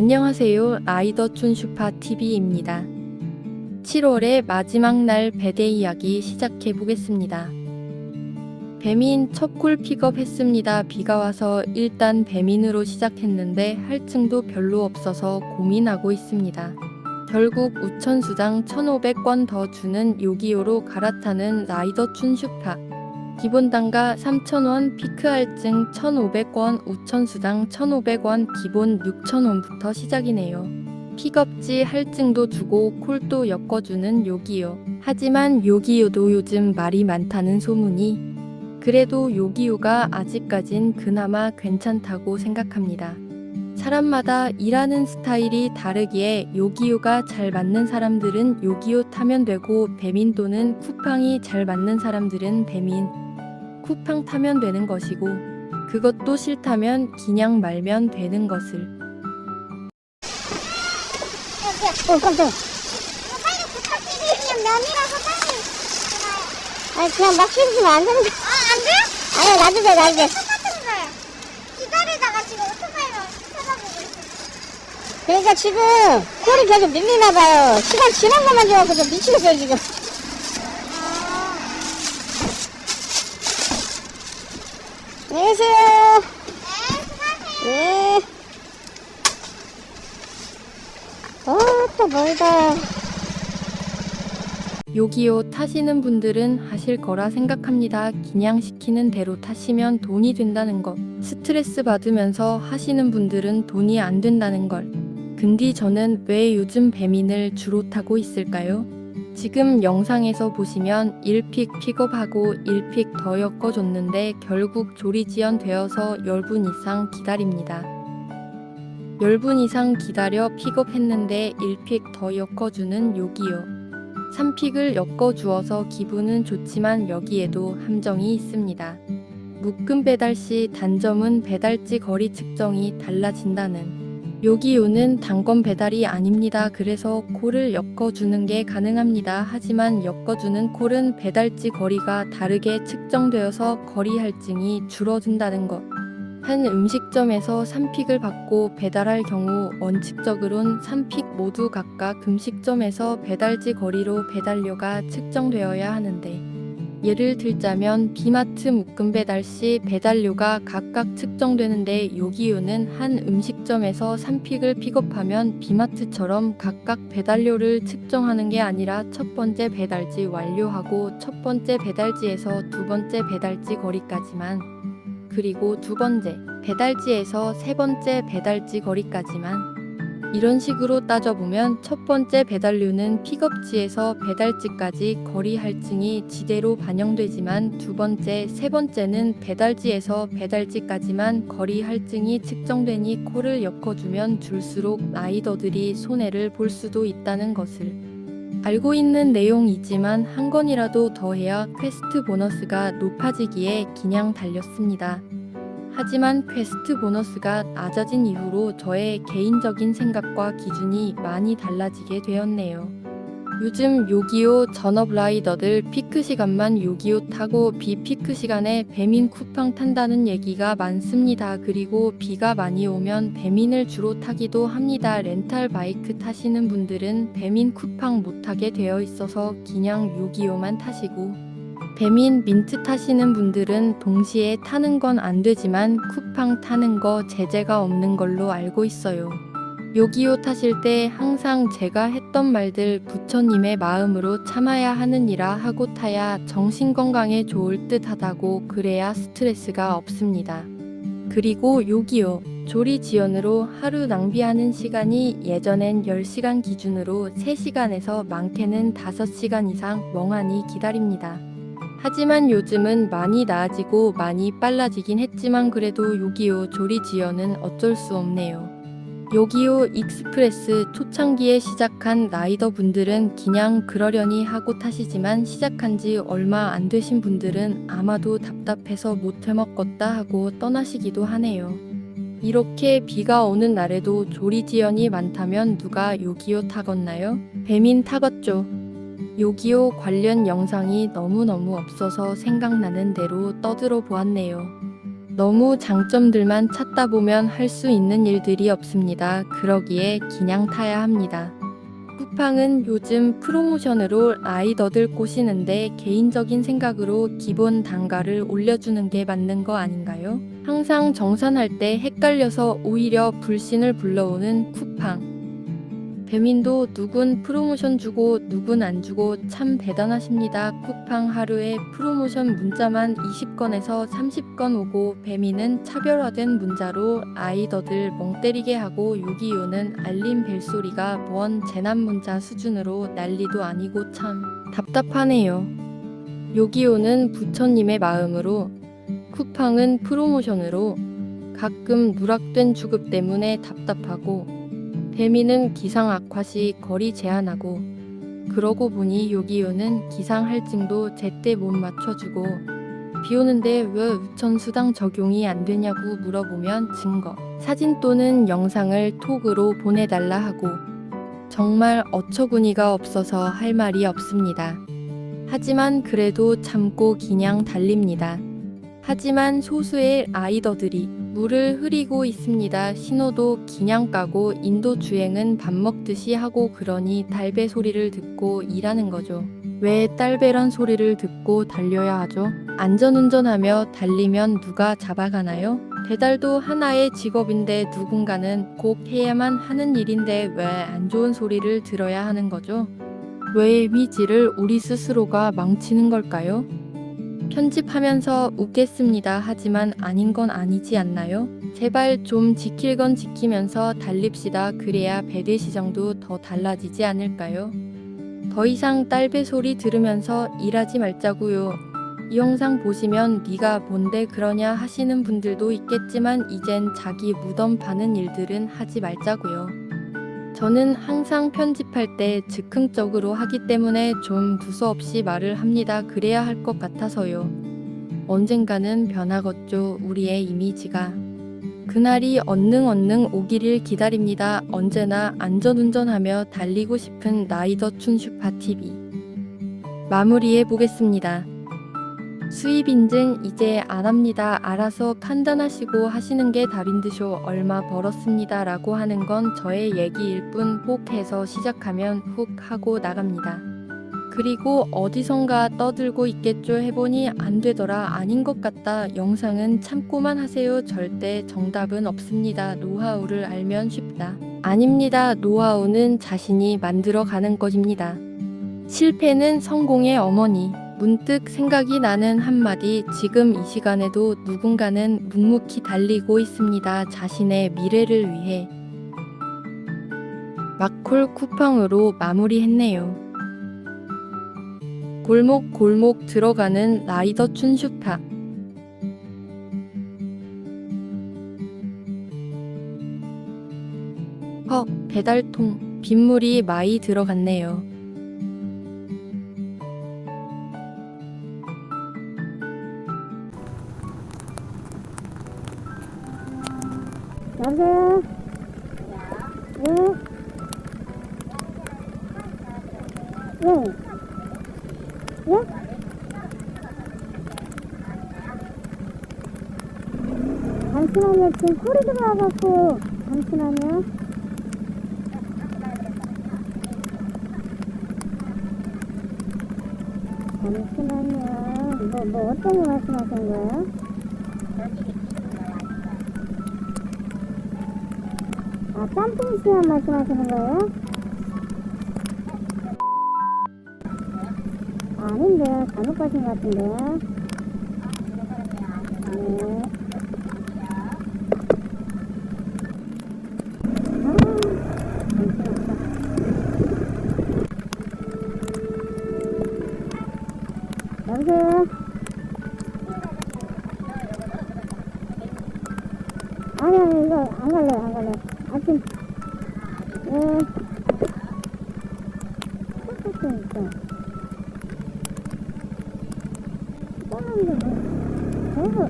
안녕하세요. 라이더 춘슈파 TV입니다. 7월의 마지막 날 배대 이야기 시작해 보겠습니다. 배민 첫 콜 픽업했습니다. 비가 와서 일단 배민으로 시작했는데 할증도 별로 없어서 고민하고 있습니다. 결국 우천수당 1,500원 더 주는 요기요로 갈아타는 라이더 춘슈파. 기본 단가 3,000원, 피크 할증 1,500원, 우천수당 1,500원, 기본 6,000원부터 시작이네요. 픽업지 할증도 주고 콜도 엮어주는 요기요. 하지만 요기요도 요즘 말이 많다는 소문이. 그래도 요기요가 아직까진 그나마 괜찮다고 생각합니다. 사람마다 일하는 스타일이 다르기에 요기요가 잘 맞는 사람들은 요기요 타면 되고 배민 또는 쿠팡이 잘 맞는 사람들은 배민, 쿠팡 타면 되는 것이고 그것도 싫다면 그냥 말면 되는 것을. 깜짝이야. 빨리 부탁드리면 면이라서 빨리. 아니, 그냥 막 씹으면 안 되는 거. 안 돼요? 아니, 놔도 돼, 놔도 돼. 똑같은 거예요. 기다리다가 지금 오토바이로 찾아보고 있어요. 그러니까 지금 콜이 계속 밀리나봐요. 시간 지난 것만 줘갖고 좀 미치겠어요, 지금. 안녕히 계세요. 네, 수고하세요. 네. 또 멀다. 요기요 타시는 분들은 하실 거라 생각합니다. 그냥 시키는 대로 타시면 돈이 된다는 것. 스트레스 받으면서 하시는 분들은 돈이 안 된다는 걸. 근데 저는 왜 요즘 배민을 주로 타고 있을까요? 지금 영상에서 보시면 1픽 픽업하고 1픽 더 엮어줬는데 결국 조리지연 되어서 10분 이상 기다립니다. 10분 이상 기다려 픽업했는데 1픽 더 엮어주는 요기요. 3픽을 엮어주어서 기분은 좋지만 여기에도 함정이 있습니다. 묶음 배달 시 단점은 배달지 거리 측정이 달라진다는. 요기요는 단건 배달이 아닙니다. 그래서 콜을 엮어주는 게 가능합니다. 하지만 엮어주는 콜은 배달지 거리가 다르게 측정되어서 거리 할증이 줄어든다는 것. 한 음식점에서 3픽을 받고 배달할 경우 원칙적으론 3픽 모두 각각 음식점에서 배달지 거리로 배달료가 측정되어야 하는데 예를 들자면 비마트 묶음 배달 시 배달료가 각각 측정되는데 요기요는 한 음식점에서 3픽을 픽업하면 비마트처럼 각각 배달료를 측정하는 게 아니라 첫 번째 배달지 완료하고 첫 번째 배달지에서 두 번째 배달지 거리까지만, 그리고 두 번째 배달지에서 세 번째 배달지 거리까지만. 이런 식으로 따져보면 첫 번째 배달료는 픽업지에서 배달지까지 거리 할증이 지대로 반영되지만 두 번째, 세 번째는 배달지에서 배달지까지만 거리 할증이 측정되니 콜을 엮어주면 줄수록 라이더들이 손해를 볼 수도 있다는 것을 알고 있는 내용이지만 한 건이라도 더 해야 퀘스트 보너스가 높아지기에 그냥 달렸습니다. 하지만 퀘스트 보너스가 낮아진 이후로 저의 개인적인 생각과 기준이 많이 달라지게 되었네요. 요즘 요기요 전업 라이더들 피크 시간만 요기요 타고 비피크 시간에 배민 쿠팡 탄다는 얘기가 많습니다. 그리고 비가 많이 오면 배민을 주로 타기도 합니다. 렌탈 바이크 타시는 분들은 배민 쿠팡 못 타게 되어 있어서 그냥 요기요만 타시고, 배민 민트 타시는 분들은 동시에 타는 건 안 되지만 쿠팡 타는 거 제재가 없는 걸로 알고 있어요. 요기요 타실 때 항상 제가 했던 말들 부처님의 마음으로 참아야 하는 이라 하고 타야 정신건강에 좋을 듯 하다고, 그래야 스트레스가 없습니다. 그리고 요기요 조리 지연으로 하루 낭비하는 시간이 예전엔 10시간 기준으로 3시간에서 많게는 5시간 이상 멍하니 기다립니다. 하지만 요즘은 많이 나아지고 많이 빨라지긴 했지만 그래도 요기요 조리 지연은 어쩔 수 없네요. 요기요 익스프레스 초창기에 시작한 라이더 분들은 그냥 그러려니 하고 타시지만 시작한 지 얼마 안 되신 분들은 아마도 답답해서 못 해먹겠다 하고 떠나시기도 하네요. 이렇게 비가 오는 날에도 조리 지연이 많다면 누가 요기요 타겠나요? 배민 타겠죠. 요기요 관련 영상이 너무너무 없어서 생각나는 대로 떠들어 보았네요. 너무 장점들만 찾다 보면 할 수 있는 일들이 없습니다. 그러기에 그냥 타야 합니다. 쿠팡은 요즘 프로모션으로 라이더들 꼬시는데 개인적인 생각으로 기본 단가를 올려주는 게 맞는 거 아닌가요? 항상 정산할 때 헷갈려서 오히려 불신을 불러오는 쿠팡. 배민도 누군 프로모션 주고 누군 안 주고 참 대단하십니다. 쿠팡 하루에 프로모션 문자만 20건에서 30건 오고 배민은 차별화된 문자로 아이더들 멍 때리게 하고 요기요는 알림 벨소리가 뭔 재난 문자 수준으로 난리도 아니고 참 답답하네요. 요기요는 부처님의 마음으로, 쿠팡은 프로모션으로, 가끔 누락된 주급 때문에 답답하고, 배민은 기상 악화 시 거리 제한하고, 그러고 보니 요기요는 기상 할증도 제때 못 맞춰주고, 비 오는데 왜 우천수당 적용이 안 되냐고 물어보면 증거, 사진 또는 영상을 톡으로 보내달라 하고, 정말 어처구니가 없어서 할 말이 없습니다. 하지만 그래도 참고 그냥 달립니다. 하지만 소수의 라이더들이 물을 흐리고 있습니다. 신호도 그냥 까고 인도 주행은 밥 먹듯이 하고 그러니 딸배 소리를 듣고 일하는 거죠. 왜 딸배란 소리를 듣고 달려야 하죠? 안전운전하며 달리면 누가 잡아가나요? 배달도 하나의 직업인데 누군가는 꼭 해야만 하는 일인데 왜 안 좋은 소리를 들어야 하는 거죠? 왜 이미지를 우리 스스로가 망치는 걸까요? 편집하면서 웃겠습니다. 하지만 아닌 건 아니지 않나요? 제발 좀 지킬 건 지키면서 달립시다. 그래야 배들 시장도 더 달라지지 않을까요? 더 이상 딸배 소리 들으면서 일하지 말자고요. 이 영상 보시면 네가 뭔데 그러냐 하시는 분들도 있겠지만 이젠 자기 무덤 파는 일들은 하지 말자고요. 저는 항상 편집할 때 즉흥적으로 하기 때문에 좀 두서없이 말을 합니다. 그래야 할 것 같아서요. 언젠가는 변하겠죠, 우리의 이미지가. 그날이 언능 오기를 기다립니다. 언제나 안전운전하며 달리고 싶은 라이더 춘슈파TV. 마무리해 보겠습니다. 수입 인증 이제 안 합니다. 알아서 판단하시고 하시는 게 답인드쇼. 얼마 벌었습니다 라고 하는 건 저의 얘기일 뿐 혹 해서 시작하면 훅 하고 나갑니다. 그리고 어디선가 떠들고 있겠죠 해보니 안 되더라. 아닌 것 같다. 영상은 참고만 하세요. 절대 정답은 없습니다. 노하우를 알면 쉽다. 아닙니다. 노하우는 자신이 만들어 가는 것입니다. 실패는 성공의 어머니. 문득 생각이 나는 한마디, 지금 이 시간에도 누군가는 묵묵히 달리고 있습니다. 자신의 미래를 위해. 마콜 쿠팡으로 마무리했네요. 골목 들어가는 라이더 춘슈파. 배달통, 빗물이 많이 들어갔네요. 여보세요? 예? 예? 예? 잠시만요. 지금 소리 들어와갖고. 잠시만요. 잠시만요. 뭐 어떤 거 말씀하시는 거예요? 아, 짬뽕 시간 말씀하시는 거예요? 아닌데요. 잘못 가신 것 같은데요. 네. 여보세요? 아니, 이거 안 갈래요. 아침, 예. 똑같으니까. 뻔한데, 뭐.